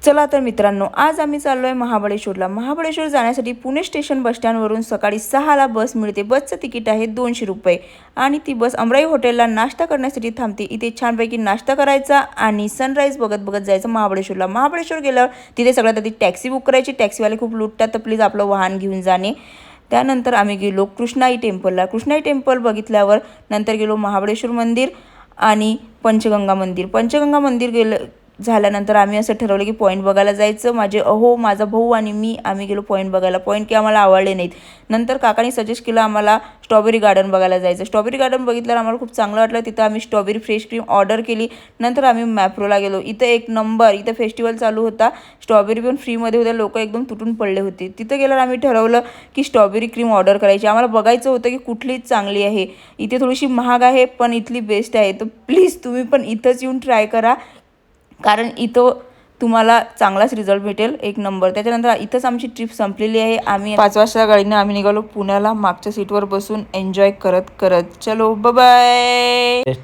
चला तर मित्रांनो, आज आम्ही चाललो आहे महाबळेश्वरला। महाबळेश्वर जाण्यासाठी पुणे स्टेशन बसस्टँडवरून सकाळी 6ला बस मिळते। बसचं तिकीट आहे 200 रुपये आणि ती बस अमराई हॉटेलला नाश्ता करण्यासाठी थांबते। इथे छानपैकी नाश्ता करायचा आणि सनराईज बघत बघत जायचं महाबळेश्वरला। महाबळेश्वर गेल्यावर तिथे सगळ्यात आधी टॅक्सी बुक करायची। टॅक्सीवाले खूप लुटतात, तर प्लीज आपलं वाहन घेऊन जाणे। त्यानंतर आम्ही गेलो कृष्णाई टेम्पलला। कृष्णाई टेम्पल बघितल्यावर नंतर गेलो महाबळेश्वर मंदिर आणि पंचगंगा मंदिर। पंचगंगा मंदिर झाल्यानंतर आम्ही असं ठरवलं की पॉईंट बघायला जायचं। माझा भाऊ आणि मी आम्ही गेलो पॉईंट बघायला। पॉईंट की आम्हाला आवडले नाहीत। नंतर काकांनी सजेस्ट केलं आम्हाला स्ट्रॉबेरी गार्डन बघायला जायचं। स्ट्रॉबेरी गार्डन बघितल्यावर आम्हाला खूप चांगलं वाटलं। तिथं आम्ही स्ट्रॉबेरी फ्रेश क्रीम ऑर्डर केली। नंतर आम्ही मॅप्रोला गेलो। इथं एक नंबर, इथं फेस्टिवल चालू होता, स्ट्रॉबेरी पण फ्रीमध्ये होत्या। लोक एकदम तुटून पडले होते। तिथं गेल्यावर आम्ही ठरवलं की स्ट्रॉबेरी क्रीम ऑर्डर करायची। आम्हाला बघायचं होतं की कुठली चांगली आहे। इथे थोडीशी महाग आहे पण इथली बेस्ट आहे, तर प्लीज तुम्ही पण इथंच येऊन ट्राय करा, कारण इथं तुम्हाला चांगलाच रिझल्ट भेटेल, एक नंबर। त्याच्यानंतर इथंच आमची ट्रिप संपलेली आहे। आम्ही 5 वाजता गाडीने आम्ही निघालो पुण्याला, मागच्या सीटवर बसून एन्जॉय करत करत। चलो बाय बाय।